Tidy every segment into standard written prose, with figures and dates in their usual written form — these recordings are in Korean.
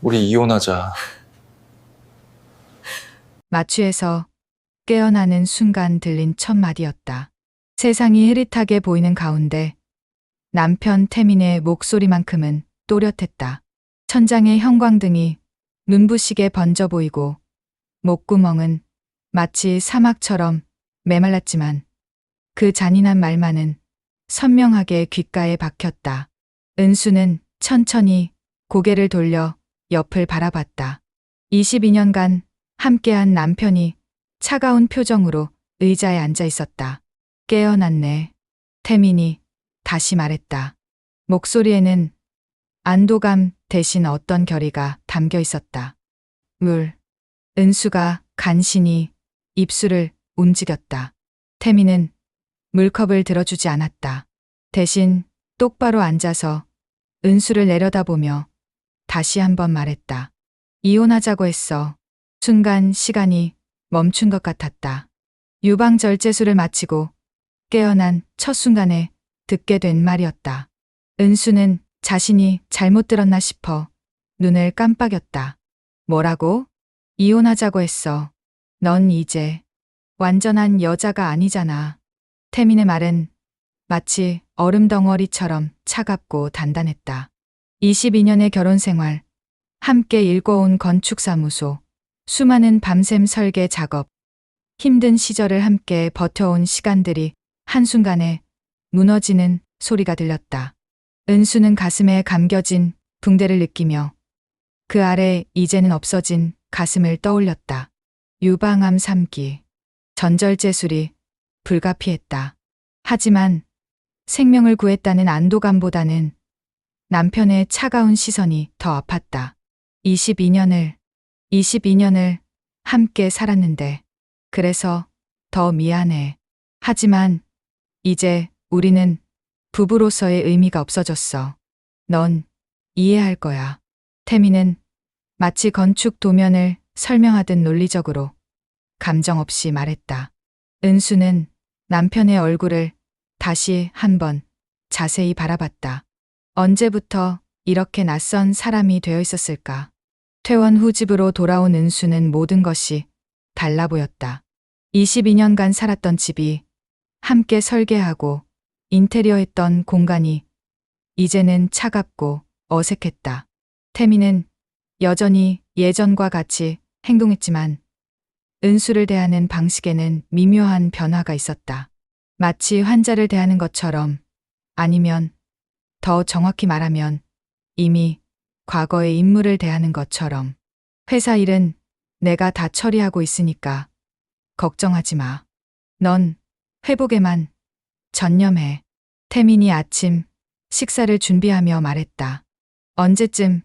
우리 이혼하자. 마취에서 깨어나는 순간 들린 첫 마디였다. 세상이 흐릿하게 보이는 가운데 남편 태민의 목소리만큼은 또렷했다. 천장의 형광등이 눈부시게 번져 보이고 목구멍은 마치 사막처럼 메말랐지만 그 잔인한 말만은 선명하게 귓가에 박혔다. 은수는 천천히 고개를 돌려 옆을 바라봤다. 22년간 함께한 남편이 차가운 표정으로 의자에 앉아 있었다. 깨어났네. 태민이 다시 말했다. 목소리에는 안도감 대신 어떤 결의가 담겨 있었다. 물. 은수가 간신히 입술을 움직였다. 태민은 물컵을 들어주지 않았다. 대신 똑바로 앉아서 은수를 내려다보며 다시 한번 말했다. 이혼하자고 했어. 순간 시간이 멈춘 것 같았다. 유방절제술을 마치고 깨어난 첫 순간에 듣게 된 말이었다. 은수는 자신이 잘못 들었나 싶어 눈을 깜빡였다. 뭐라고? 이혼하자고 했어. 넌 이제 완전한 여자가 아니잖아. 태민의 말은 마치 얼음 덩어리처럼 차갑고 단단했다. 22년의 결혼 생활, 함께 일궈온 건축사무소, 수많은 밤샘 설계 작업, 힘든 시절을 함께 버텨온 시간들이 한순간에 무너지는 소리가 들렸다. 은수는 가슴에 감겨진 붕대를 느끼며 그 아래 이제는 없어진 가슴을 떠올렸다. 유방암 3기, 전절제술이 불가피했다. 하지만 생명을 구했다는 안도감보다는 남편의 차가운 시선이 더 아팠다. 22년을 함께 살았는데 그래서 더 미안해. 하지만 이제 우리는 부부로서의 의미가 없어졌어. 넌 이해할 거야. 태민은 마치 건축 도면을 설명하듯 논리적으로 감정 없이 말했다. 은수는 남편의 얼굴을 다시 한번 자세히 바라봤다. 언제부터 이렇게 낯선 사람이 되어 있었을까? 퇴원 후 집으로 돌아온 은수는 모든 것이 달라 보였다. 22년간 살았던 집이, 함께 설계하고 인테리어했던 공간이 이제는 차갑고 어색했다. 태민은 여전히 예전과 같이 행동했지만 은수를 대하는 방식에는 미묘한 변화가 있었다. 마치 환자를 대하는 것처럼, 아니면 더 정확히 말하면 이미 과거의 인물을 대하는 것처럼. 회사 일은 내가 다 처리하고 있으니까 걱정하지 마. 넌 회복에만 전념해. 태민이 아침 식사를 준비하며 말했다. 언제쯤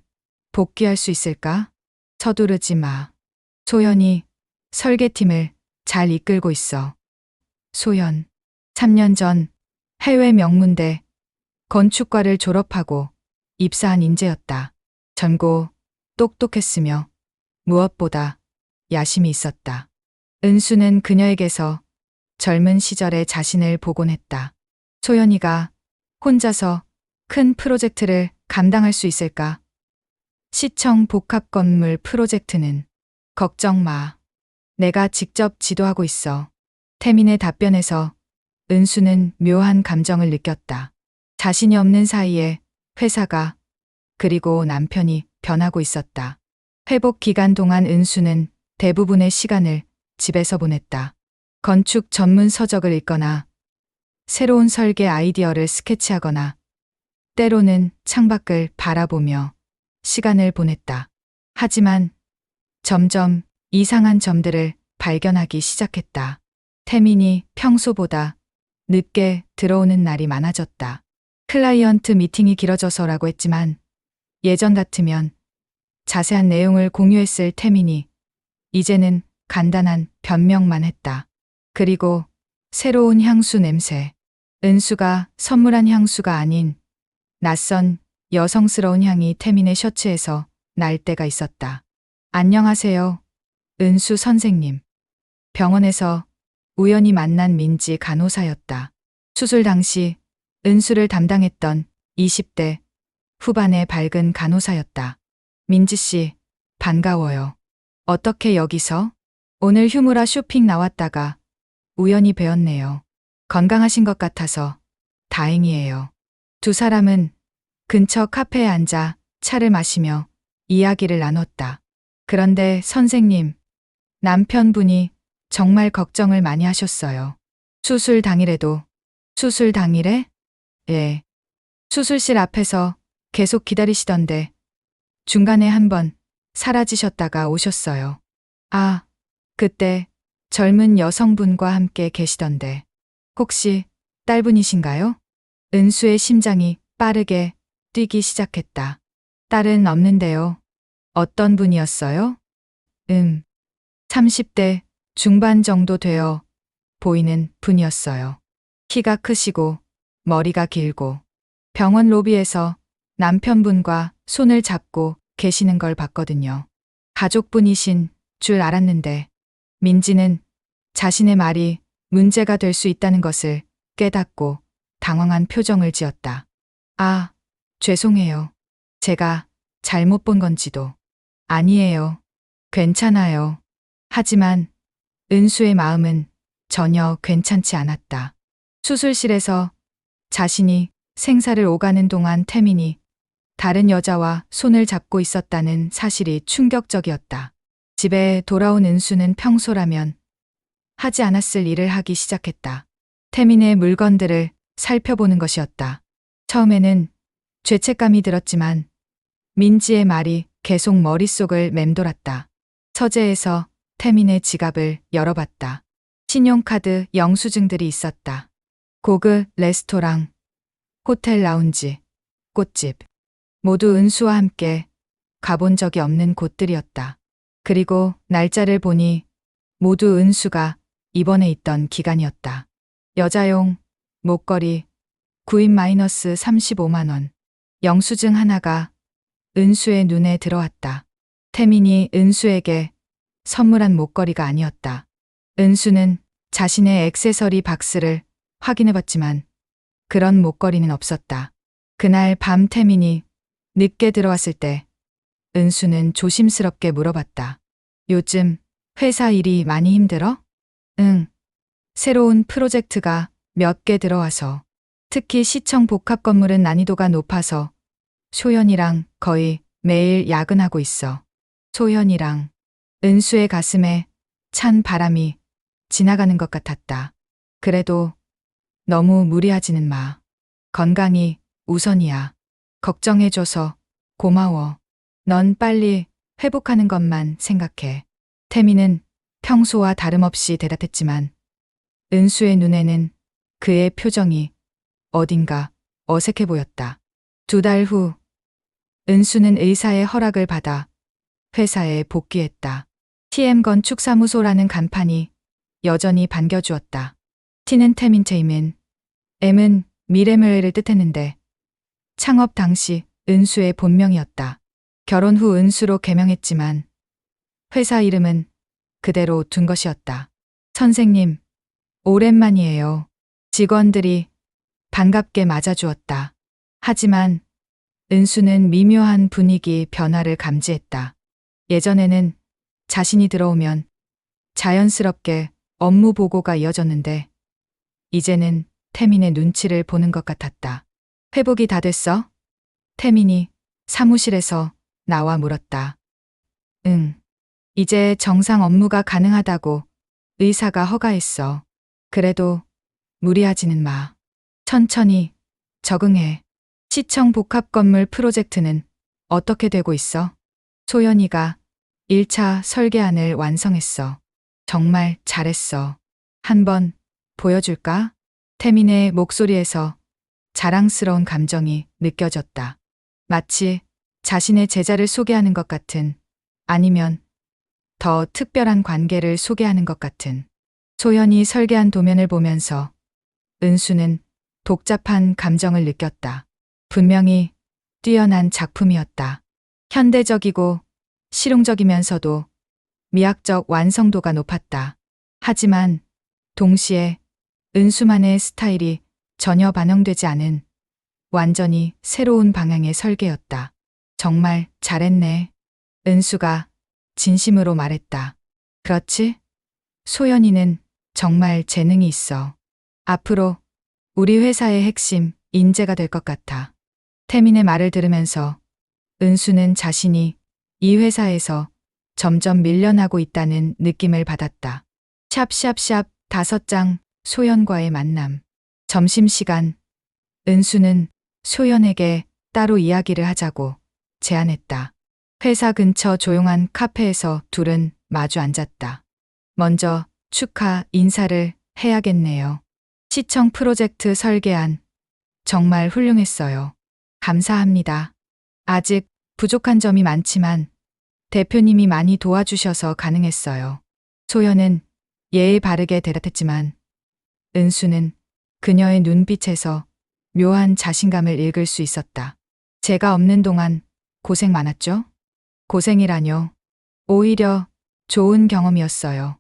복귀할 수 있을까? 서두르지 마. 소연이 설계팀을 잘 이끌고 있어. 소연, 3년 전 해외 명문대 건축과를 졸업하고 입사한 인재였다. 젊고 똑똑했으며 무엇보다 야심이 있었다. 은수는 그녀에게서 젊은 시절의 자신을 복원했다. 소연이가 혼자서 큰 프로젝트를 감당할 수 있을까? 시청 복합 건물 프로젝트는 걱정 마. 내가 직접 지도하고 있어. 태민의 답변에서 은수는 묘한 감정을 느꼈다. 자신이 없는 사이에 회사가, 그리고 남편이 변하고 있었다. 회복 기간 동안 은수는 대부분의 시간을 집에서 보냈다. 건축 전문 서적을 읽거나 새로운 설계 아이디어를 스케치하거나 때로는 창밖을 바라보며 시간을 보냈다. 하지만 점점 이상한 점들을 발견하기 시작했다. 태민이 평소보다 늦게 들어오는 날이 많아졌다. 클라이언트 미팅이 길어져서라고 했지만 예전 같으면 자세한 내용을 공유했을 태민이 이제는 간단한 변명만 했다. 그리고 새로운 향수 냄새. 은수가 선물한 향수가 아닌 낯선 여성스러운 향이 태민의 셔츠에서 날 때가 있었다. 안녕하세요, 은수 선생님. 병원에서 우연히 만난 민지 간호사였다. 수술 당시 은수를 담당했던 20대 후반의 밝은 간호사였다. 민지 씨, 반가워요. 어떻게 여기서? 오늘 휴무라 쇼핑 나왔다가 우연히 뵈었네요. 건강하신 것 같아서 다행이에요. 두 사람은 근처 카페에 앉아 차를 마시며 이야기를 나눴다. 그런데 선생님, 남편분이 정말 걱정을 많이 하셨어요. 수술 당일에도. 수술 당일에? 예. 수술실 앞에서 계속 기다리시던데 중간에 한번 사라지셨다가 오셨어요. 아, 그때 젊은 여성분과 함께 계시던데 혹시 딸분이신가요? 은수의 심장이 빠르게 뛰기 시작했다. 딸은 없는데요. 어떤 분이었어요? 30대 중반 정도 되어 보이는 분이었어요. 키가 크시고 머리가 길고 병원 로비에서 남편분과 손을 잡고 계시는 걸 봤거든요. 가족분이신 줄 알았는데 민지는 자신의 말이 문제가 될 수 있다는 것을 깨닫고 당황한 표정을 지었다. 아, 죄송해요. 제가 잘못 본 건지도. 아니에요. 괜찮아요. 하지만 은수의 마음은 전혀 괜찮지 않았다. 수술실에서 자신이 생사를 오가는 동안 태민이 다른 여자와 손을 잡고 있었다는 사실이 충격적이었다. 집에 돌아온 은수는 평소라면 하지 않았을 일을 하기 시작했다. 태민의 물건들을 살펴보는 것이었다. 처음에는 죄책감이 들었지만 민지의 말이 계속 머릿속을 맴돌았다. 서재에서 태민의 지갑을 열어봤다. 신용카드 영수증들이 있었다. 고급 레스토랑, 호텔 라운지, 꽃집. 모두 은수와 함께 가본 적이 없는 곳들이었다. 그리고 날짜를 보니 모두 은수가 입원해 있던 기간이었다. 여자용 목걸이 구입 마이너스 35만 원. 영수증 하나가 은수의 눈에 들어왔다. 태민이 은수에게 선물한 목걸이가 아니었다. 은수는 자신의 액세서리 박스를 확인해봤지만 그런 목걸이는 없었다. 그날 밤 태민이 늦게 들어왔을 때 은수는 조심스럽게 물어봤다. 요즘 회사 일이 많이 힘들어? 응. 새로운 프로젝트가 몇 개 들어와서 특히 시청 복합 건물은 난이도가 높아서 소연이랑 거의 매일 야근하고 있어. 소연이랑. 은수의 가슴에 찬 바람이 지나가는 것 같았다. 그래도 너무 무리하지는 마. 건강이 우선이야. 걱정해줘서 고마워. 넌 빨리 회복하는 것만 생각해. 태민은 평소와 다름없이 대답했지만 은수의 눈에는 그의 표정이 어딘가 어색해 보였다. 2달 후 은수는 의사의 허락을 받아 회사에 복귀했다. TM건축사무소라는 간판이 여전히 반겨주었다. T는 태민체이면 M은 미래묘회를 뜻했는데 창업 당시 은수의 본명이었다. 결혼 후 은수로 개명했지만 회사 이름은 그대로 둔 것이었다. 선생님, 오랜만이에요. 직원들이 반갑게 맞아주었다. 하지만 은수는 미묘한 분위기 변화를 감지했다. 예전에는 자신이 들어오면 자연스럽게 업무 보고가 이어졌는데 이제는 태민의 눈치를 보는 것 같았다. 회복이 다 됐어? 태민이 사무실에서 나와 물었다. 응. 이제 정상 업무가 가능하다고 의사가 허가했어. 그래도 무리하지는 마. 천천히 적응해. 시청 복합 건물 프로젝트는 어떻게 되고 있어? 소연이가 1차 설계안을 완성했어. 정말 잘했어. 한번 보여줄까? 태민의 목소리에서 자랑스러운 감정이 느껴졌다. 마치 자신의 제자를 소개하는 것 같은, 아니면 더 특별한 관계를 소개하는 것 같은. 소연이 설계한 도면을 보면서 은수는 복잡한 감정을 느꼈다. 분명히 뛰어난 작품이었다. 현대적이고 실용적이면서도 미학적 완성도가 높았다. 하지만 동시에 은수만의 스타일이 전혀 반영되지 않은 완전히 새로운 방향의 설계였다. 정말 잘했네. 은수가 진심으로 말했다. 그렇지? 소연이는 정말 재능이 있어. 앞으로 우리 회사의 핵심 인재가 될 것 같아. 태민의 말을 들으면서 은수는 자신이 이 회사에서 점점 밀려나고 있다는 느낌을 받았다. 샵샵샵 5장 소연과의 만남. 점심시간 은수는 소연에게 따로 이야기를 하자고 제안했다. 회사 근처 조용한 카페에서 둘은 마주 앉았다. 먼저 축하 인사를 해야겠네요. 시청 프로젝트 설계안 정말 훌륭했어요. 감사합니다. 아직 부족한 점이 많지만 대표님이 많이 도와주셔서 가능했어요. 소연은 예의 바르게 대답했지만 은수는 그녀의 눈빛에서 묘한 자신감을 읽을 수 있었다. 제가 없는 동안 고생 많았죠? 고생이라뇨. 오히려 좋은 경험이었어요.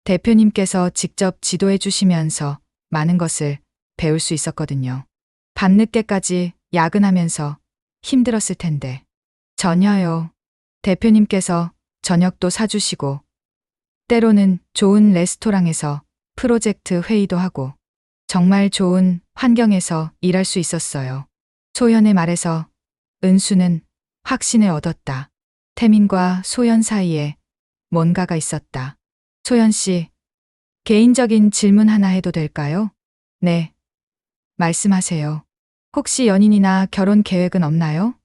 대표님께서 직접 지도해 주시면서 많은 것을 배울 수 있었거든요. 밤늦게까지 야근하면서 힘들었을 텐데. 전혀요. 대표님께서 저녁도 사주시고, 때로는 좋은 레스토랑에서 프로젝트 회의도 하고, 정말 좋은 환경에서 일할 수 있었어요. 소연의 말에서 은수는 확신을 얻었다. 태민과 소연 사이에 뭔가가 있었다. 소연 씨, 개인적인 질문 하나 해도 될까요? 네. 말씀하세요. 혹시 연인이나 결혼 계획은 없나요?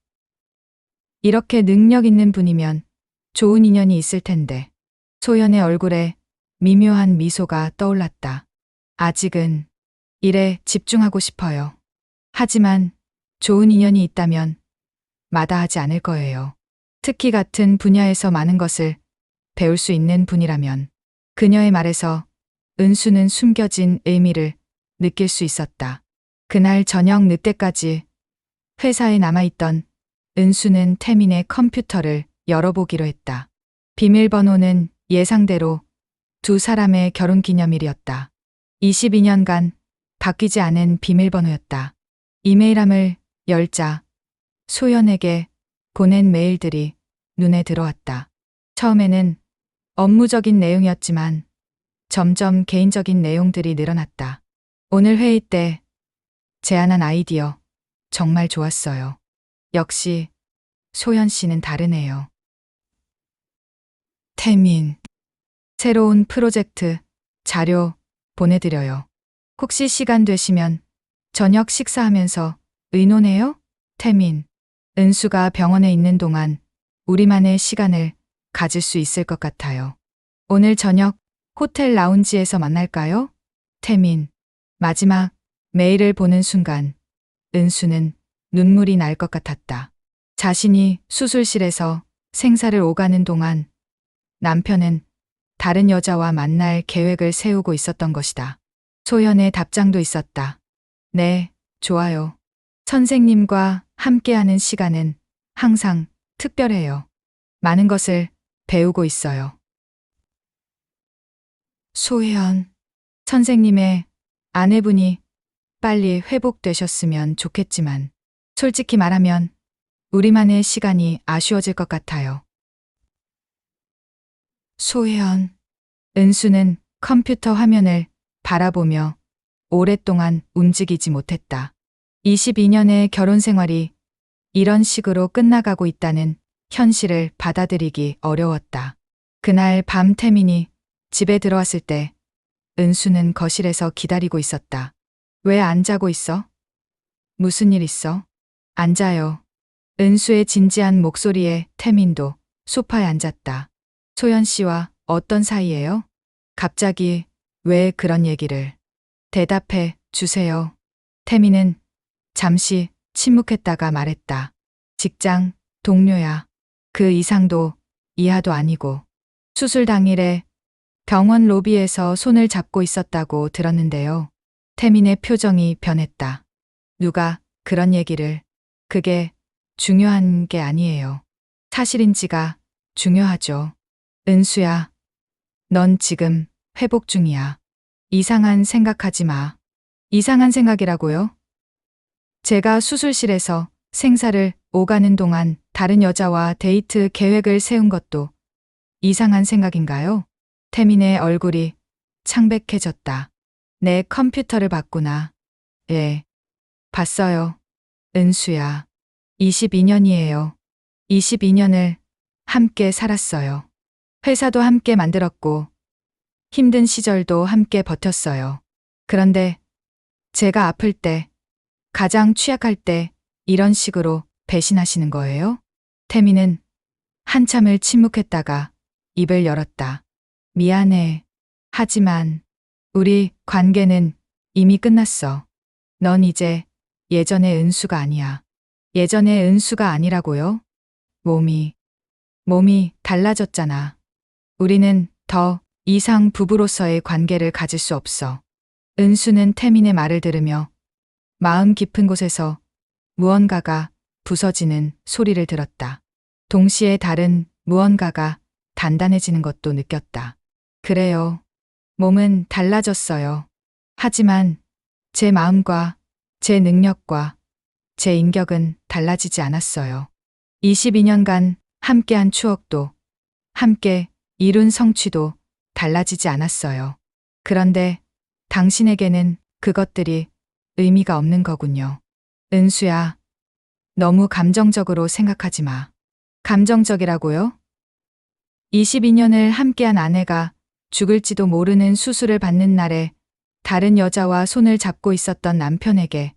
이렇게 능력 있는 분이면 좋은 인연이 있을 텐데. 소연의 얼굴에 미묘한 미소가 떠올랐다. 아직은 일에 집중하고 싶어요. 하지만 좋은 인연이 있다면 마다하지 않을 거예요. 특히 같은 분야에서 많은 것을 배울 수 있는 분이라면. 그녀의 말에서 은수는 숨겨진 의미를 느낄 수 있었다. 그날 저녁 늦게까지 회사에 남아있던 은수는 태민의 컴퓨터를 열어보기로 했다. 비밀번호는 예상대로 두 사람의 결혼 기념일이었다. 22년간 바뀌지 않은 비밀번호였다. 이메일함을 열자 소연에게 보낸 메일들이 눈에 들어왔다. 처음에는 업무적인 내용이었지만 점점 개인적인 내용들이 늘어났다. 오늘 회의 때 제안한 아이디어 정말 좋았어요. 역시 소연 씨는 다르네요. 태민, 새로운 프로젝트 자료 보내드려요. 혹시 시간 되시면 저녁 식사하면서 의논해요? 태민, 은수가 병원에 있는 동안 우리만의 시간을 가질 수 있을 것 같아요. 오늘 저녁 호텔 라운지에서 만날까요? 태민, 마지막 메일을 보는 순간 은수는 눈물이 날 것 같았다. 자신이 수술실에서 생사를 오가는 동안 남편은 다른 여자와 만날 계획을 세우고 있었던 것이다. 소연의 답장도 있었다. 네, 좋아요. 선생님과 함께하는 시간은 항상 특별해요. 많은 것을 배우고 있어요. 소연, 선생님의 아내분이 빨리 회복되셨으면 좋겠지만 솔직히 말하면 우리만의 시간이 아쉬워질 것 같아요. 소연, 은수는 컴퓨터 화면을 바라보며 오랫동안 움직이지 못했다. 22년의 결혼 생활이 이런 식으로 끝나가고 있다는 현실을 받아들이기 어려웠다. 그날 밤 태민이 집에 들어왔을 때 은수는 거실에서 기다리고 있었다. 왜 안 자고 있어? 무슨 일 있어? 안 자요. 은수의 진지한 목소리에 태민도 소파에 앉았다. 소연 씨와 어떤 사이예요? 갑자기 왜 그런 얘기를? 대답해 주세요. 태민은 잠시 침묵했다가 말했다. 직장 동료야. 그 이상도 이하도 아니고. 수술 당일에 병원 로비에서 손을 잡고 있었다고 들었는데요. 태민의 표정이 변했다. 누가 그런 얘기를. 그게 중요한 게 아니에요. 사실인지가 중요하죠. 은수야, 넌 지금 회복 중이야. 이상한 생각하지 마. 이상한 생각이라고요? 제가 수술실에서 생사를 오가는 동안 다른 여자와 데이트 계획을 세운 것도 이상한 생각인가요? 태민의 얼굴이 창백해졌다. 내 컴퓨터를 봤구나. 예. 봤어요. 은수야. 22년이에요. 22년을 함께 살았어요. 회사도 함께 만들었고, 힘든 시절도 함께 버텼어요. 그런데 제가 아플 때, 가장 취약할 때 이런 식으로 배신하시는 거예요? 태민은 한참을 침묵했다가 입을 열었다. 미안해. 하지만 우리 관계는 이미 끝났어. 넌 이제 예전의 은수가 아니야. 예전의 은수가 아니라고요? 몸이 달라졌잖아. 우리는 더 이상 부부로서의 관계를 가질 수 없어. 은수는 태민의 말을 들으며 마음 깊은 곳에서 무언가가 부서지는 소리를 들었다. 동시에 다른 무언가가 단단해지는 것도 느꼈다. 그래요. 몸은 달라졌어요. 하지만 제 마음과 제 능력과 제 인격은 달라지지 않았어요. 22년간 함께한 추억도, 함께 이룬 성취도 달라지지 않았어요. 그런데 당신에게는 그것들이 의미가 없는 거군요. 은수야, 너무 감정적으로 생각하지 마. 감정적이라고요? 22년을 함께한 아내가 죽을지도 모르는 수술을 받는 날에 다른 여자와 손을 잡고 있었던 남편에게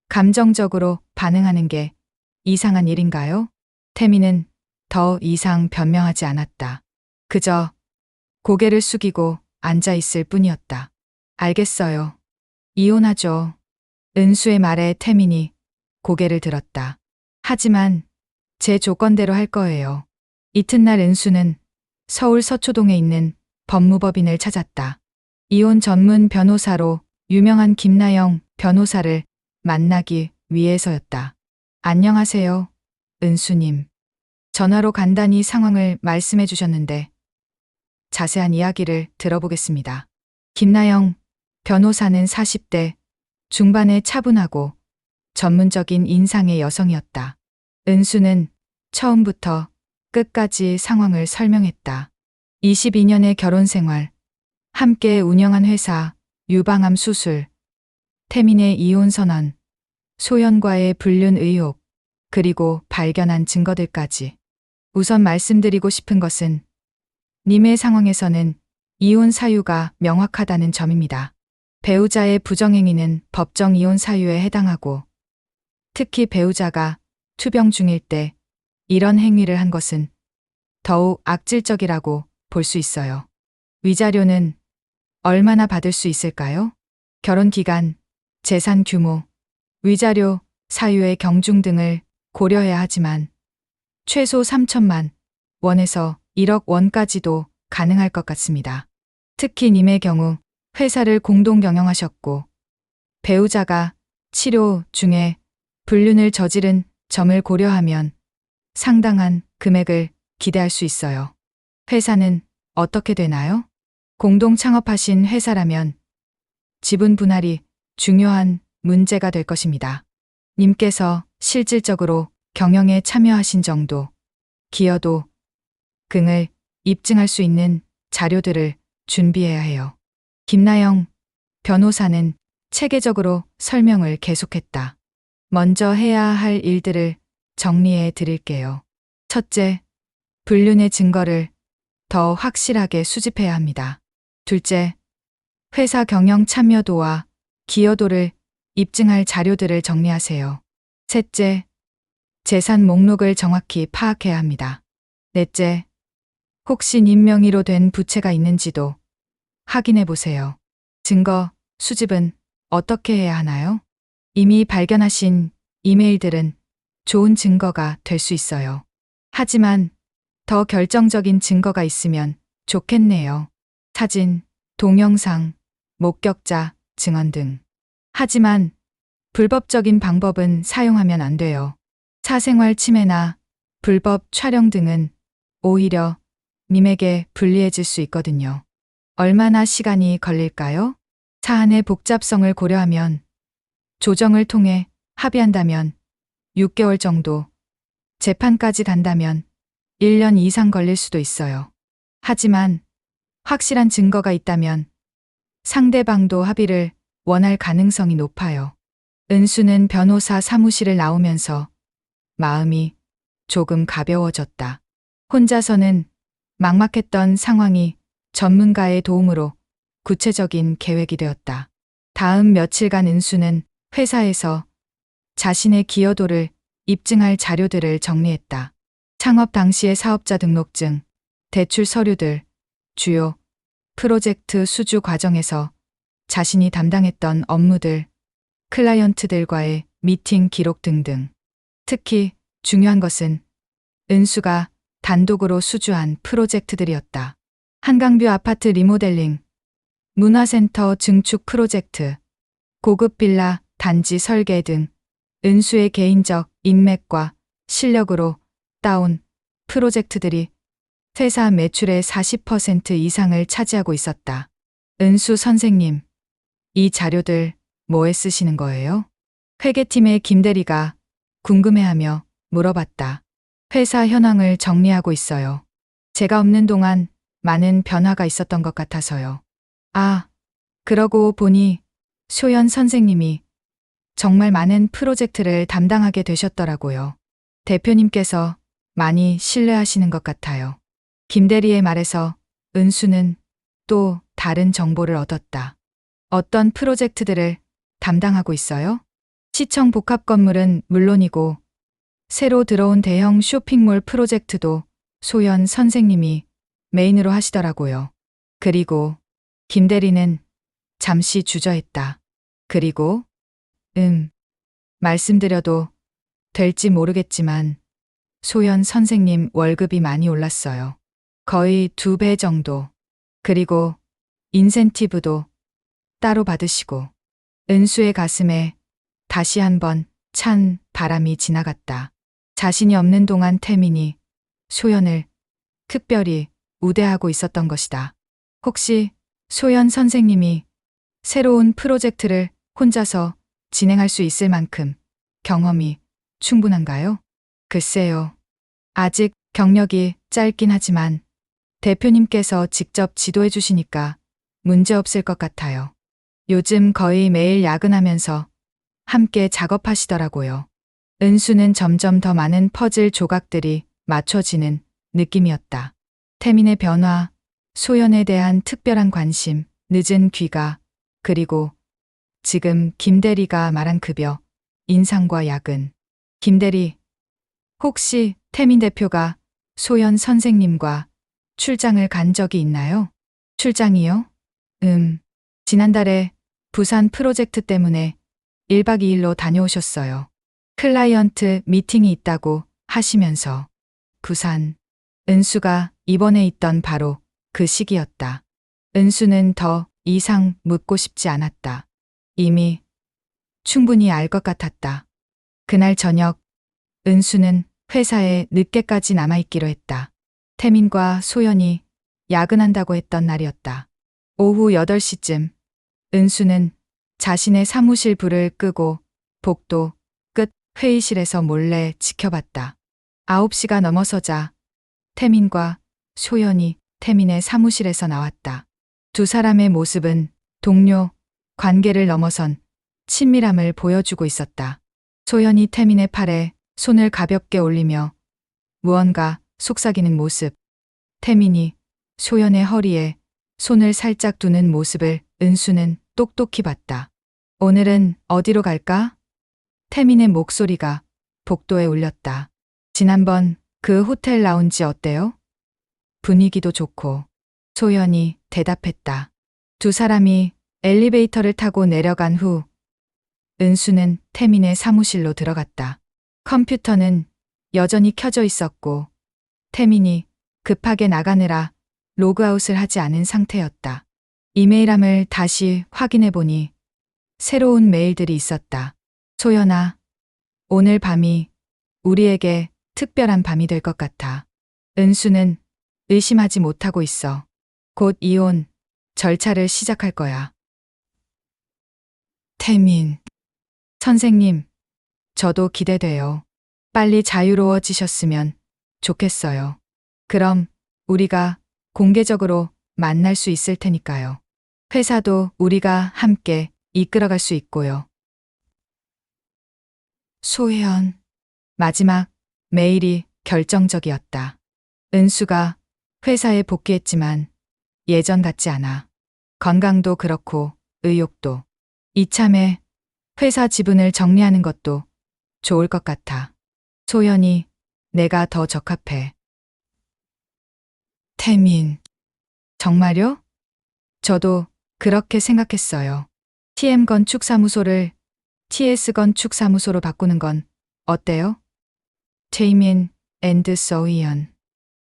감정적으로 반응하는 게 이상한 일인가요? 태민은 더 이상 변명하지 않았다. 그저 고개를 숙이고 앉아 있을 뿐이었다. 알겠어요. 이혼하죠. 은수의 말에 태민이 고개를 들었다. 하지만 제 조건대로 할 거예요. 이튿날 은수는 서울 서초동에 있는 법무법인을 찾았다. 이혼 전문 변호사로 유명한 김나영 변호사를 만나기 위해서였다. 안녕하세요, 은수님. 전화로 간단히 상황을 말씀해 주셨는데 자세한 이야기를 들어보겠습니다. 김나영 변호사는 40대 중반의 차분하고 전문적인 인상의 여성이었다. 은수는 처음부터 끝까지 상황을 설명했다. 22년의 결혼 생활, 함께 운영한 회사, 유방암 수술, 태민의 이혼 선언, 소연과의 불륜 의혹, 그리고 발견한 증거들까지. 우선 말씀드리고 싶은 것은 님의 상황에서는 이혼 사유가 명확하다는 점입니다. 배우자의 부정행위는 법정 이혼 사유에 해당하고 특히 배우자가 투병 중일 때 이런 행위를 한 것은 더욱 악질적이라고 볼 수 있어요. 위자료는 얼마나 받을 수 있을까요? 결혼 기간, 재산 규모, 위자료, 사유의 경중 등을 고려해야 하지만 최소 3천만 원에서 1억 원까지도 가능할 것 같습니다. 특히 님의 경우 회사를 공동 경영하셨고 배우자가 치료 중에 불륜을 저지른 점을 고려하면 상당한 금액을 기대할 수 있어요. 회사는 어떻게 되나요? 공동 창업하신 회사라면 지분 분할이 중요한 문제가 될 것입니다. 님께서 실질적으로 경영에 참여하신 정도, 기여도 등을 입증할 수 있는 자료들을 준비해야 해요. 김나영 변호사는 체계적으로 설명을 계속했다. 먼저 해야 할 일들을 정리해 드릴게요. 첫째, 불륜의 증거를 더 확실하게 수집해야 합니다. 둘째, 회사 경영 참여도와 기여도를 입증할 자료들을 정리하세요. 셋째, 재산 목록을 정확히 파악해야 합니다. 넷째, 혹시 님 명의로 된 부채가 있는지도 확인해 보세요. 증거 수집은 어떻게 해야 하나요? 이미 발견하신 이메일들은 좋은 증거가 될 수 있어요. 하지만 더 결정적인 증거가 있으면 좋겠네요. 사진, 동영상, 목격자, 증언 등. 하지만 불법적인 방법은 사용하면 안 돼요. 사생활 침해나 불법 촬영 등은 오히려 님에게 불리해질 수 있거든요. 얼마나 시간이 걸릴까요? 사안의 복잡성을 고려하면 조정을 통해 합의한다면 6개월 정도, 재판까지 간다면 1년 이상 걸릴 수도 있어요. 하지만 확실한 증거가 있다면 상대방도 합의를 원할 가능성이 높아요. 은수는 변호사 사무실을 나오면서 마음이 조금 가벼워졌다. 혼자서는 막막했던 상황이 전문가의 도움으로 구체적인 계획이 되었다. 다음 며칠간 은수는 회사에서 자신의 기여도를 입증할 자료들을 정리했다. 창업 당시의 사업자 등록증, 대출 서류들, 주요 프로젝트 수주 과정에서 자신이 담당했던 업무들, 클라이언트들과의 미팅 기록 등등. 특히 중요한 것은 은수가 단독으로 수주한 프로젝트들이었다. 한강뷰 아파트 리모델링, 문화센터 증축 프로젝트, 고급 빌라 단지 설계 등 은수의 개인적 인맥과 실력으로 따온 프로젝트들이 회사 매출의 40% 이상을 차지하고 있었다. 은수 선생님, 이 자료들 뭐에 쓰시는 거예요? 회계팀의 김대리가 궁금해하며 물어봤다. 회사 현황을 정리하고 있어요. 제가 없는 동안 많은 변화가 있었던 것 같아서요. 아, 그러고 보니 소연 선생님이 정말 많은 프로젝트를 담당하게 되셨더라고요. 대표님께서 많이 신뢰하시는 것 같아요. 김대리의 말에서 은수는 또 다른 정보를 얻었다. 어떤 프로젝트들을 담당하고 있어요? 시청 복합 건물은 물론이고 새로 들어온 대형 쇼핑몰 프로젝트도 소연 선생님이 메인으로 하시더라고요. 그리고 김대리는 잠시 주저했다. 그리고 말씀드려도 될지 모르겠지만 소연 선생님 월급이 많이 올랐어요. 거의 2배 정도. 그리고 인센티브도 따로 받으시고. 은수의 가슴에 다시 한번 찬 바람이 지나갔다. 자신이 없는 동안 태민이 소연을 특별히 우대하고 있었던 것이다. 혹시 소연 선생님이 새로운 프로젝트를 혼자서 진행할 수 있을 만큼 경험이 충분한가요? 글쎄요. 아직 경력이 짧긴 하지만 대표님께서 직접 지도해 주시니까 문제없을 것 같아요. 요즘 거의 매일 야근하면서 함께 작업하시더라고요. 은수는 점점 더 많은 퍼즐 조각들이 맞춰지는 느낌이었다. 태민의 변화, 소연에 대한 특별한 관심, 늦은 귀가, 그리고 지금 김대리가 말한 급여, 인상과 야근. 김대리, 혹시 태민 대표가 소연 선생님과 출장을 간 적이 있나요? 출장이요? 지난달에 부산 프로젝트 때문에 1박 2일로 다녀오셨어요. 클라이언트 미팅이 있다고 하시면서. 부산. 은수가 이번에 있던 바로 그 시기였다. 은수는 더 이상 묻고 싶지 않았다. 이미 충분히 알 것 같았다. 그날 저녁 은수는 회사에 늦게까지 남아있기로 했다. 태민과 소연이 야근한다고 했던 날이었다. 오후 8시쯤 은수는 자신의 사무실 불을 끄고 복도 끝 회의실에서 몰래 지켜봤다. 9시가 넘어서자 태민과 소연이 태민의 사무실에서 나왔다. 두 사람의 모습은 동료 관계를 넘어선 친밀함을 보여주고 있었다. 소연이 태민의 팔에 손을 가볍게 올리며 무언가 속삭이는 모습. 태민이 소연의 허리에 손을 살짝 두는 모습을 은수는 똑똑히 봤다. 오늘은 어디로 갈까? 태민의 목소리가 복도에 울렸다. 지난번 그 호텔 라운지 어때요? 분위기도 좋고. 소연이 대답했다. 두 사람이 엘리베이터를 타고 내려간 후 은수는 태민의 사무실로 들어갔다. 컴퓨터는 여전히 켜져 있었고 태민이 급하게 나가느라 로그아웃을 하지 않은 상태였다. 이메일함을 다시 확인해 보니 새로운 메일들이 있었다. 소연아, 오늘 밤이 우리에게 특별한 밤이 될 것 같아. 은수는 의심하지 못하고 있어. 곧 이혼 절차를 시작할 거야. 태민. 선생님, 저도 기대돼요. 빨리 자유로워지셨으면 좋겠어요. 그럼 우리가 공개적으로 만날 수 있을 테니까요. 회사도 우리가 함께 이끌어갈 수 있고요. 소혜연. 마지막 메일이 결정적이었다. 은수가 회사에 복귀했지만 예전 같지 않아. 건강도 그렇고 의욕도. 이참에 회사 지분을 정리하는 것도 좋을 것 같아. 소연이 내가 더 적합해. 태민. 정말요? 저도 그렇게 생각했어요. TM건축사무소를 TS건축사무소로 바꾸는 건 어때요? 태민 앤드 소희연.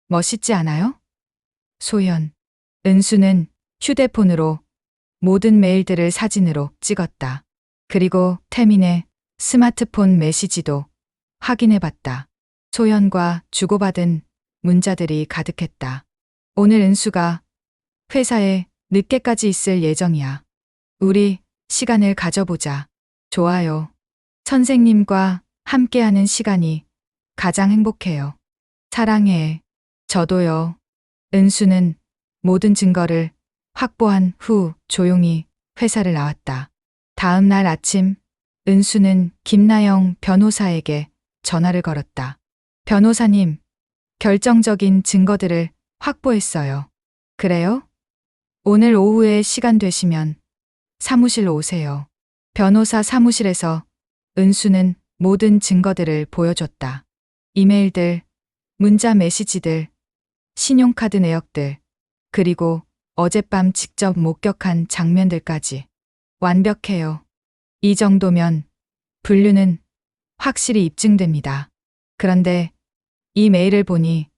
멋있지 않아요? 소연. 은수는 휴대폰으로 모든 메일들을 사진으로 찍었다. 그리고 태민의 스마트폰 메시지도 확인해 봤다. 소연과 주고받은 문자들이 가득했다. 오늘 은수가 회사에 늦게까지 있을 예정이야. 우리 시간을 가져보자. 좋아요. 선생님과 함께하는 시간이 가장 행복해요. 사랑해. 저도요. 은수는 모든 증거를 확보한 후 조용히 회사를 나왔다. 다음 날 아침 은수는 김나영 변호사에게 전화를 걸었다. 변호사님, 결정적인 증거들을 확보했어요. 그래요? 오늘 오후에 시간 되시면 사무실로 오세요. 변호사 사무실에서 은수는 모든 증거들을 보여줬다. 이메일들, 문자 메시지들, 신용카드 내역들, 그리고 어젯밤 직접 목격한 장면들까지. 완벽해요. 이 정도면 분류는 확실히 입증됩니다. 그런데 이 메일을 보니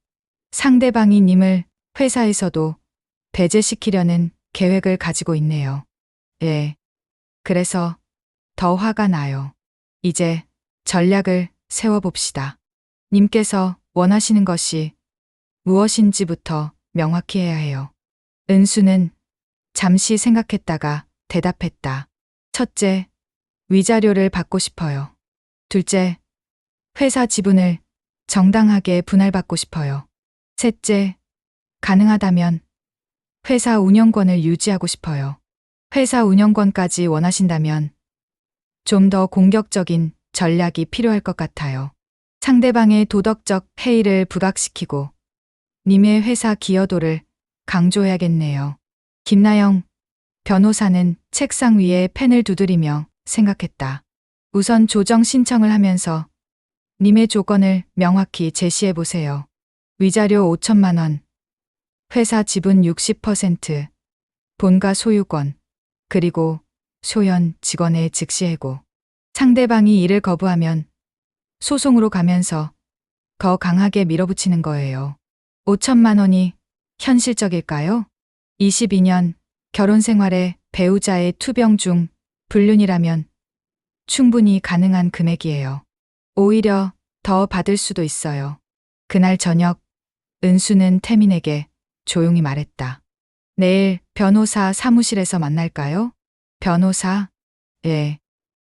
상대방이 님을 회사에서도 배제시키려는 계획을 가지고 있네요. 예. 그래서 더 화가 나요. 이제 전략을 세워봅시다. 님께서 원하시는 것이 무엇인지부터 명확히 해야 해요. 은수는 잠시 생각했다가 대답했다. 첫째, 위자료를 받고 싶어요. 둘째, 회사 지분을 정당하게 분할받고 싶어요. 셋째, 가능하다면 회사 운영권을 유지하고 싶어요. 회사 운영권까지 원하신다면 좀 더 공격적인 전략이 필요할 것 같아요. 상대방의 도덕적 해이를 부각시키고 님의 회사 기여도를 강조해야겠네요. 김나영 변호사는 책상 위에 펜을 두드리며 생각했다. 우선 조정 신청을 하면서 님의 조건을 명확히 제시해 보세요. 위자료 5천만 원, 회사 지분 60%, 본가 소유권, 그리고 소연 직원의 즉시 해고. 상대방이 이를 거부하면 소송으로 가면서 더 강하게 밀어붙이는 거예요. 5천만 원이 현실적일까요? 22년 결혼 생활에 배우자의 투병 중 불륜이라면 충분히 가능한 금액이에요. 오히려 더 받을 수도 있어요. 그날 저녁 은수는 태민에게 조용히 말했다. 내일 변호사 사무실에서 만날까요? 변호사? 예.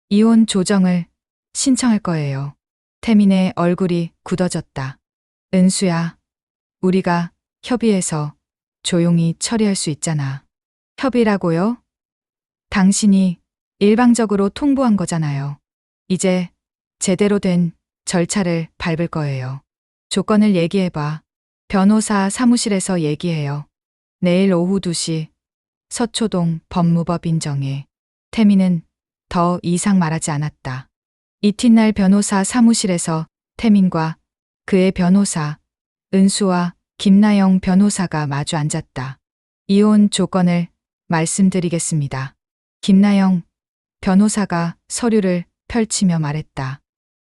이혼 조정을 신청할 거예요. 태민의 얼굴이 굳어졌다. 은수야, 우리가 협의해서 조용히 처리할 수 있잖아. 협의라고요? 당신이 일방적으로 통보한 거잖아요. 이제 제대로 된 절차를 밟을 거예요. 조건을 얘기해봐. 변호사 사무실에서 얘기해요. 내일 오후 2시 서초동 법무법 인정해. 태민은 더 이상 말하지 않았다. 이튿날 변호사 사무실에서 태민과 그의 변호사 은수와 김나영 변호사가 마주 앉았다. 이혼 조건을 말씀드리겠습니다. 김나영 변호사가 서류를 펼치며 말했다.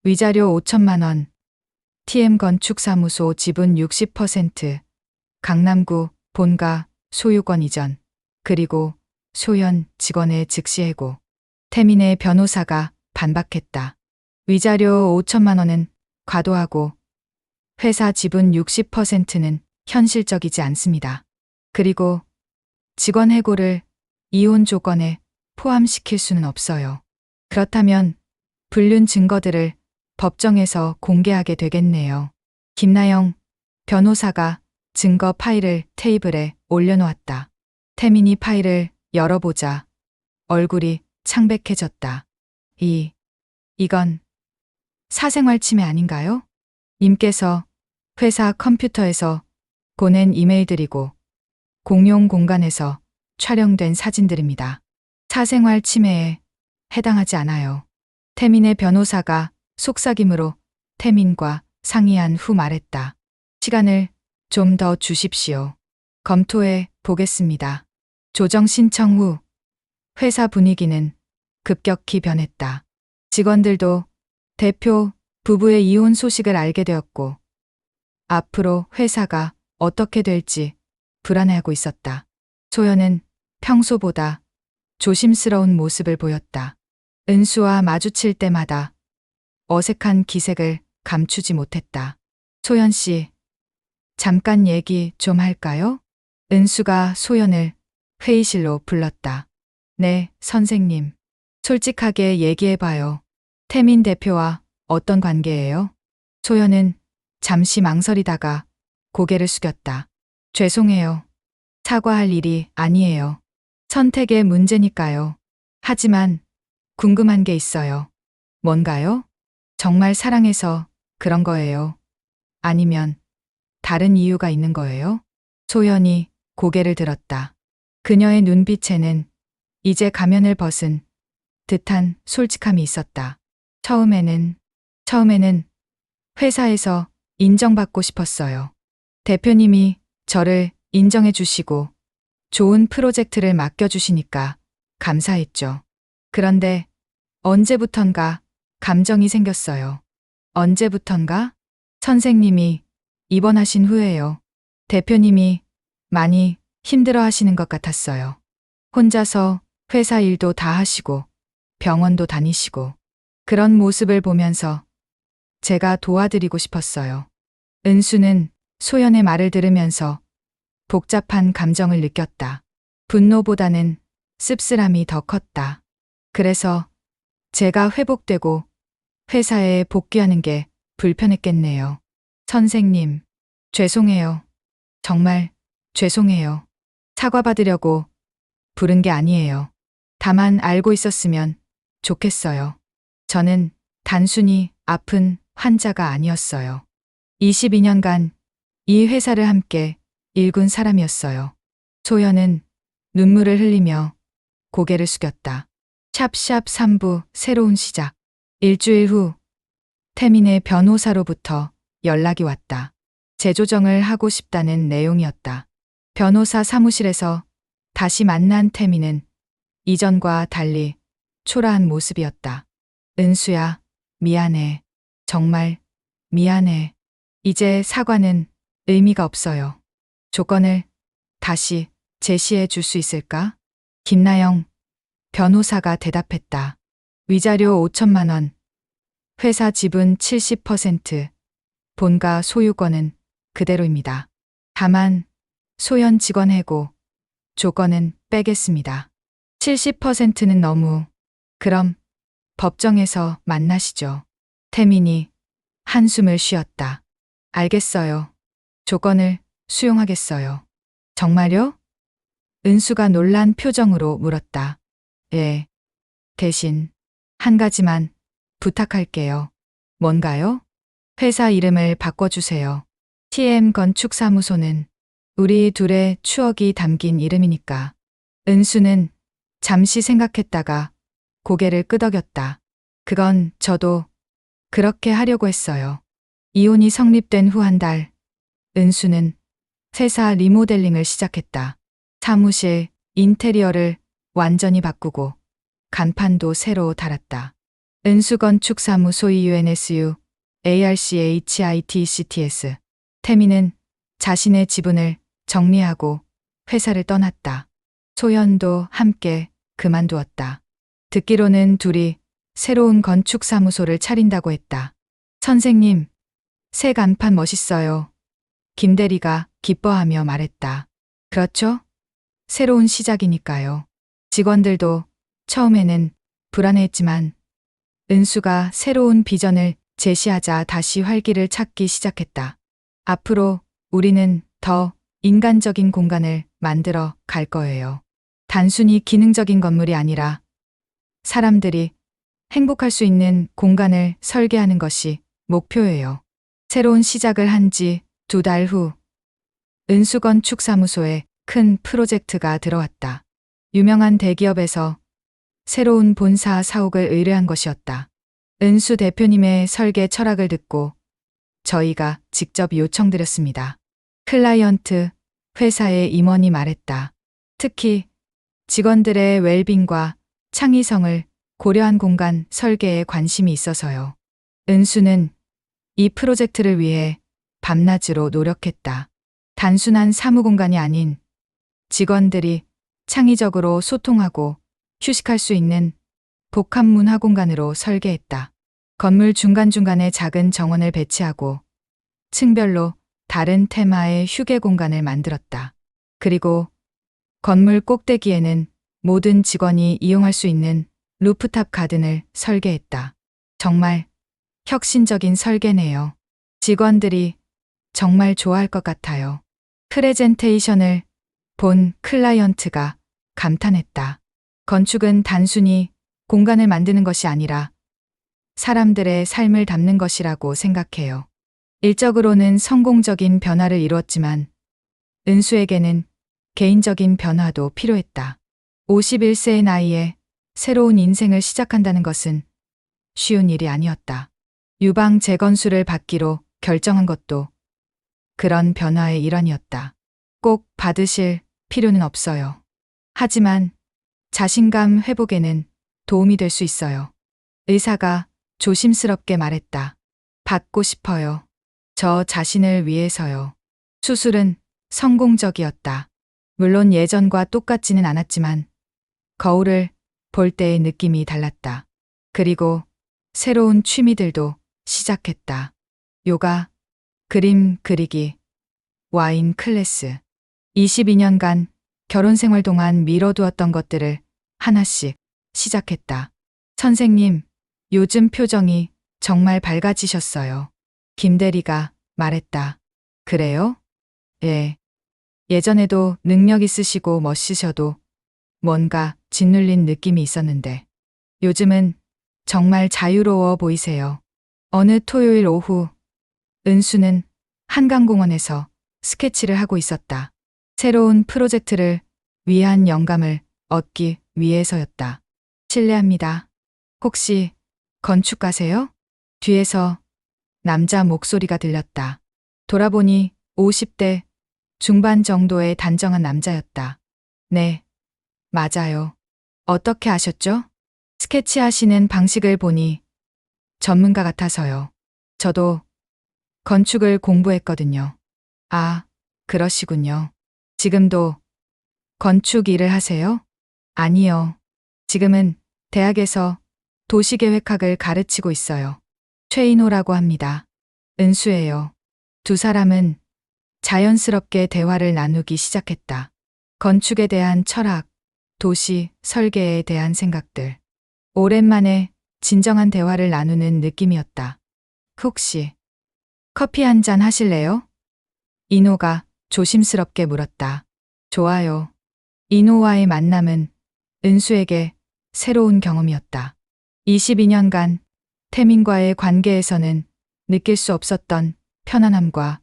위자료 5천만 원, TM건축사무소 지분 60%, 강남구 본가 소유권 이전, 그리고 소연 직원의 즉시 해고. 태민의 변호사가 반박했다. 위자료 5천만 원은 과도하고 회사 지분 60%는 현실적이지 않습니다. 그리고 직원 해고를 이혼 조건에 포함시킬 수는 없어요. 그렇다면 불륜 증거들을 법정에서 공개하게 되겠네요. 김나영 변호사가 증거 파일을 테이블에 올려놓았다. 태민이 파일을 열어보자 얼굴이 창백해졌다. 이건 사생활 침해 아닌가요? 님께서 회사 컴퓨터에서 보낸 이메일들이고 공용 공간에서 촬영된 사진들입니다. 사생활 침해에 해당하지 않아요. 태민의 변호사가 속삭임으로 태민과 상의한 후 말했다. 시간을 좀 더 주십시오. 검토해 보겠습니다. 조정 신청 후 회사 분위기는 급격히 변했다. 직원들도 대표 부부의 이혼 소식을 알게 되었고 앞으로 회사가 어떻게 될지 불안해하고 있었다. 소연은 평소보다 조심스러운 모습을 보였다. 은수와 마주칠 때마다 어색한 기색을 감추지 못했다. 소연 씨, 잠깐 얘기 좀 할까요? 은수가 소연을 회의실로 불렀다. 네, 선생님. 솔직하게 얘기해봐요. 태민 대표와 어떤 관계예요? 소연은 잠시 망설이다가 고개를 숙였다. 죄송해요. 사과할 일이 아니에요. 선택의 문제니까요. 하지만 궁금한 게 있어요. 뭔가요? 정말 사랑해서 그런 거예요? 아니면 다른 이유가 있는 거예요? 소연이 고개를 들었다. 그녀의 눈빛에는 이제 가면을 벗은 듯한 솔직함이 있었다. 처음에는 회사에서 인정받고 싶었어요. 대표님이 저를 인정해 주시고 좋은 프로젝트를 맡겨주시니까 감사했죠. 그런데 언제부턴가 감정이 생겼어요. 언제부턴가? 선생님이 입원하신 후에요. 대표님이 많이 힘들어 하시는 것 같았어요. 혼자서 회사 일도 다 하시고 병원도 다니시고 그런 모습을 보면서 제가 도와드리고 싶었어요. 은수는 소연의 말을 들으면서 복잡한 감정을 느꼈다. 분노보다는 씁쓸함이 더 컸다. 그래서 제가 회복되고 회사에 복귀하는 게 불편했겠네요. 선생님, 죄송해요. 정말 죄송해요. 사과받으려고 부른 게 아니에요. 다만 알고 있었으면 좋겠어요. 저는 단순히 아픈 환자가 아니었어요. 22년간 이 회사를 함께 일군 사람이었어요. 소연은 눈물을 흘리며 고개를 숙였다. 샵샵 3부 새로운 시작. 일주일 후 태민의 변호사로부터 연락이 왔다. 재조정을 하고 싶다는 내용이었다. 변호사 사무실에서 다시 만난 태민은 이전과 달리 초라한 모습이었다. 은수야, 미안해. 정말 미안해. 이제 사과는 의미가 없어요. 조건을 다시 제시해 줄 수 있을까? 김나영 변호사가 대답했다. 위자료 5천만 원, 회사 지분 70%, 본가 소유권은 그대로입니다. 다만 소연 직원 해고 조건은 빼겠습니다. 70%는 너무. 그럼 법정에서 만나시죠. 태민이 한숨을 쉬었다. 알겠어요. 조건을 수용하겠어요. 정말요? 은수가 놀란 표정으로 물었다. 예. 대신 한 가지만 부탁할게요. 뭔가요? 회사 이름을 바꿔주세요. TM 건축사무소는 우리 둘의 추억이 담긴 이름이니까. 은수는 잠시 생각했다가 고개를 끄덕였다. 그건 저도 그렇게 하려고 했어요. 이혼이 성립된 후 한 달, 은수는 회사 리모델링을 시작했다. 사무실 인테리어를 완전히 바꾸고 간판도 새로 달았다. 은수건축사무소 UNSU ARCHITCTS. 태민은 자신의 지분을 정리하고 회사를 떠났다. 소연도 함께 그만두었다. 듣기로는 둘이 새로운 건축사무소를 차린다고 했다. 선생님, 새 간판 멋있어요. 김대리가 기뻐하며 말했다. 그렇죠? 새로운 시작이니까요. 직원들도 처음에는 불안해했지만 은수가 새로운 비전을 제시하자 다시 활기를 찾기 시작했다. 앞으로 우리는 더 인간적인 공간을 만들어 갈 거예요. 단순히 기능적인 건물이 아니라 사람들이 행복할 수 있는 공간을 설계하는 것이 목표예요. 새로운 시작을 한 지 2달 후 은수건축사무소에 큰 프로젝트가 들어왔다. 유명한 대기업에서 새로운 본사 사옥을 의뢰한 것이었다. 은수 대표님의 설계 철학을 듣고 저희가 직접 요청드렸습니다. 클라이언트 회사의 임원이 말했다. 특히 직원들의 웰빙과 창의성을 고려한 공간 설계에 관심이 있어서요. 은수는 이 프로젝트를 위해 밤낮으로 노력했다. 단순한 사무 공간이 아닌 직원들이 창의적으로 소통하고 휴식할 수 있는 복합 문화 공간으로 설계했다. 건물 중간중간에 작은 정원을 배치하고 층별로 다른 테마의 휴게 공간을 만들었다. 그리고 건물 꼭대기에는 모든 직원이 이용할 수 있는 루프탑 가든을 설계했다. 정말 혁신적인 설계네요. 직원들이 정말 좋아할 것 같아요. 프레젠테이션을 본 클라이언트가 감탄했다. 건축은 단순히 공간을 만드는 것이 아니라 사람들의 삶을 담는 것이라고 생각해요. 일적으로는 성공적인 변화를 이루었지만 은수에게는 개인적인 변화도 필요했다. 51세의 나이에 새로운 인생을 시작한다는 것은 쉬운 일이 아니었다. 유방 재건수를 받기로 결정한 것도 그런 변화의 일환이었다. 꼭 받으실 필요는 없어요. 하지만 자신감 회복에는 도움이 될 수 있어요. 의사가 조심스럽게 말했다. 받고 싶어요. 저 자신을 위해서요. 수술은 성공적이었다. 물론 예전과 똑같지는 않았지만 거울을 볼 때의 느낌이 달랐다. 그리고 새로운 취미들도 시작했다. 요가, 그림 그리기, 와인 클래스. 22년간 결혼 생활 동안 미뤄두었던 것들을 하나씩 시작했다. 선생님, 요즘 표정이 정말 밝아지셨어요. 김대리가 말했다. 그래요? 예. 예전에도 능력 있으시고 멋지셔도 뭔가 짓눌린 느낌이 있었는데 요즘은 정말 자유로워 보이세요. 어느 토요일 오후 은수는 한강공원에서 스케치를 하고 있었다. 새로운 프로젝트를 위한 영감을 얻기 위해서였다. 실례합니다. 혹시 건축가세요? 뒤에서 남자 목소리가 들렸다. 돌아보니 50대 중반 정도의 단정한 남자였다. 네, 맞아요. 어떻게 아셨죠? 스케치하시는 방식을 보니 전문가 같아서요. 저도 건축을 공부했거든요. 아, 그러시군요. 지금도 건축 일을 하세요? 아니요. 지금은 대학에서 도시계획학을 가르치고 있어요. 최인호라고 합니다. 은수예요. 두 사람은 자연스럽게 대화를 나누기 시작했다. 건축에 대한 철학, 도시 설계에 대한 생각들. 오랜만에 진정한 대화를 나누는 느낌이었다. 혹시 커피 한 잔 하실래요? 인호가 조심스럽게 물었다. 좋아요. 인호와의 만남은 은수에게 새로운 경험이었다. 22년간 태민과의 관계에서는 느낄 수 없었던 편안함과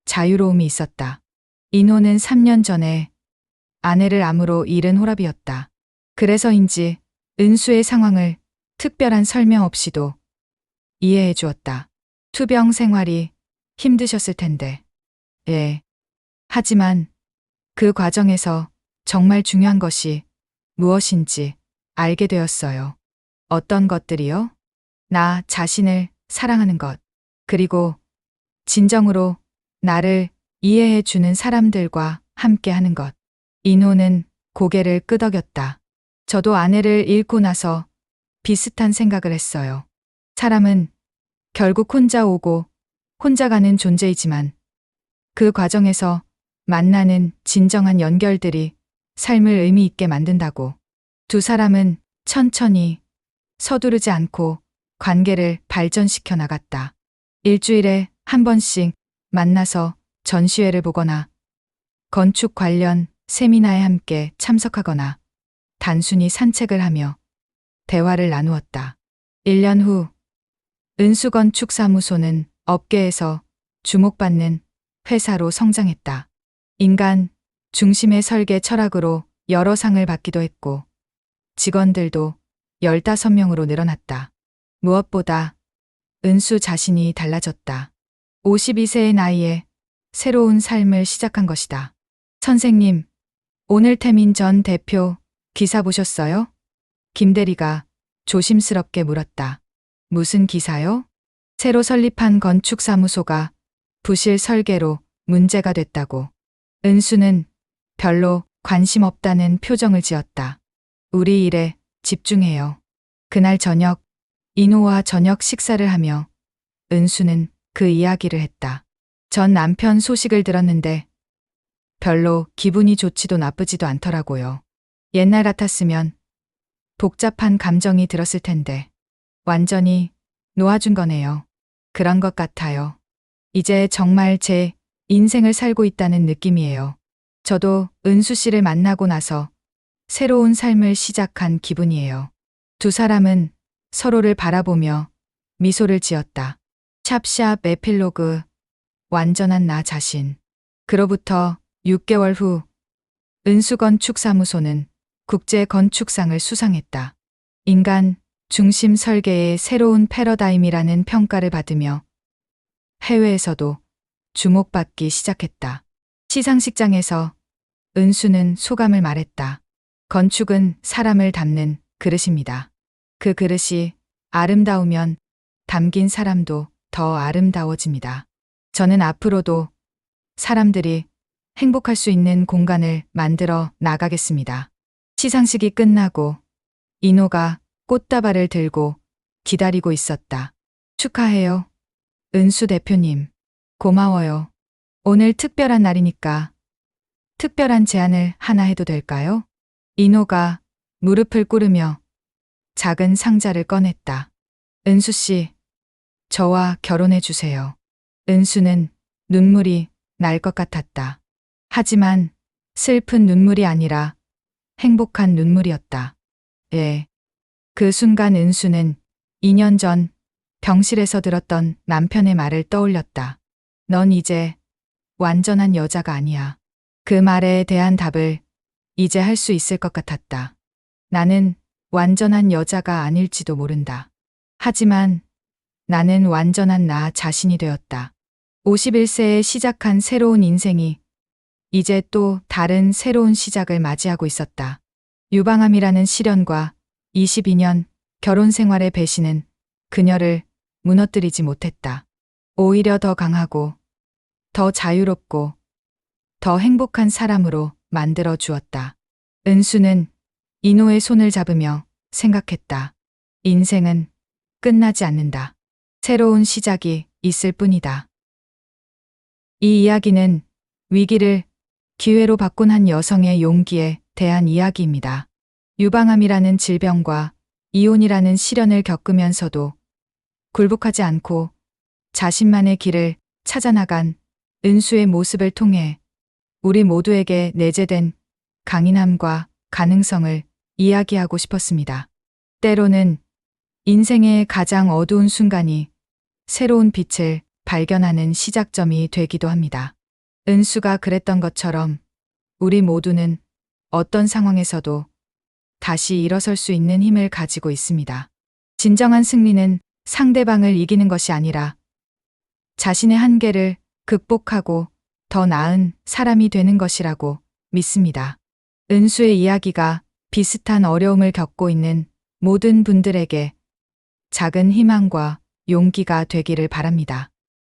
자유로움이 있었다. 인호는 3년 전에 아내를 암으로 잃은 호랍이었다. 그래서인지 은수의 상황을 특별한 설명 없이도 이해해 주었다. 투병 생활이 힘드셨을 텐데. 예. 하지만 그 과정에서 정말 중요한 것이 무엇인지 알게 되었어요. 어떤 것들이요? 나 자신을 사랑하는 것, 그리고 진정으로 나를 이해해 주는 사람들과 함께 하는 것. 인호는 고개를 끄덕였다. 저도 아내를 잃고 나서 비슷한 생각을 했어요. 사람은 결국 혼자 오고 혼자 가는 존재이지만 그 과정에서 만나는 진정한 연결들이 삶을 의미 있게 만든다고. 두 사람은 천천히 서두르지 않고 관계를 발전시켜 나갔다. 일주일에 한 번씩 만나서 전시회를 보거나 건축 관련 세미나에 함께 참석하거나 단순히 산책을 하며 대화를 나누었다. 1년 후 은수건축사무소는 업계에서 주목받는 회사로 성장했다. 인간 중심의 설계 철학으로 여러 상을 받기도 했고 직원들도 15명으로 늘어났다. 무엇보다 은수 자신이 달라졌다. 52세의 나이에 새로운 삶을 시작한 것이다. 선생님, 오늘 태민 전 대표 기사 보셨어요? 김 대리가 조심스럽게 물었다. 무슨 기사요? 새로 설립한 건축사무소가 부실 설계로 문제가 됐다고. 은수는 별로 관심 없다는 표정을 지었다. 우리 일에 집중해요. 그날 저녁, 인호와 저녁 식사를 하며 은수는 그 이야기를 했다. 전 남편 소식을 들었는데 별로 기분이 좋지도 나쁘지도 않더라고요. 옛날 같았으면 복잡한 감정이 들었을 텐데 완전히 놓아준 거네요. 그런 것 같아요. 이제 정말 제 인생을 살고 있다는 느낌이에요. 저도 은수 씨를 만나고 나서 새로운 삶을 시작한 기분이에요. 두 사람은 서로를 바라보며 미소를 지었다. 샵샵 에필로그 완전한 나 자신. 그로부터 6개월 후 은수건축사무소는 국제건축상을 수상했다. 인간 중심 설계의 새로운 패러다임이라는 평가를 받으며 해외에서도 주목받기 시작했다. 시상식장에서 은수는 소감을 말했다. 건축은 사람을 담는 그릇입니다. 그 그릇이 아름다우면 담긴 사람도 더 아름다워집니다. 저는 앞으로도 사람들이 행복할 수 있는 공간을 만들어 나가겠습니다. 시상식이 끝나고 인호가 꽃다발을 들고 기다리고 있었다. 축하해요. 은수 대표님. 고마워요. 오늘 특별한 날이니까 특별한 제안을 하나 해도 될까요? 인호가 무릎을 꿇으며 작은 상자를 꺼냈다. 은수 씨, 저와 결혼해 주세요. 은수는 눈물이 날 것 같았다. 하지만 슬픈 눈물이 아니라 행복한 눈물이었다. 예. 그 순간 은수는 2년 전 병실에서 들었던 남편의 말을 떠올렸다. 넌 이제 완전한 여자가 아니야. 그 말에 대한 답을 이제 할 수 있을 것 같았다. 나는 완전한 여자가 아닐지도 모른다. 하지만 나는 완전한 나 자신이 되었다. 51세에 시작한 새로운 인생이 이제 또 다른 새로운 시작을 맞이하고 있었다. 유방암이라는 시련과 22년 결혼 생활의 배신은 그녀를 무너뜨리지 못했다. 오히려 더 강하고 더 자유롭고 더 행복한 사람으로 만들어 주었다. 은수는 인호의 손을 잡으며 생각했다. 인생은 끝나지 않는다. 새로운 시작이 있을 뿐이다. 이 이야기는 위기를 기회로 바꾼 한 여성의 용기에 대한 이야기입니다. 유방암이라는 질병과 이혼이라는 시련을 겪으면서도 굴복하지 않고 자신만의 길을 찾아나간 은수의 모습을 통해 우리 모두에게 내재된 강인함과 가능성을 이야기하고 싶었습니다. 때로는 인생의 가장 어두운 순간이 새로운 빛을 발견하는 시작점이 되기도 합니다. 은수가 그랬던 것처럼 우리 모두는 어떤 상황에서도 다시 일어설 수 있는 힘을 가지고 있습니다. 진정한 승리는 상대방을 이기는 것이 아니라 자신의 한계를 극복하고 더 나은 사람이 되는 것이라고 믿습니다. 은수의 이야기가 비슷한 어려움을 겪고 있는 모든 분들에게 작은 희망과 용기가 되기를 바랍니다.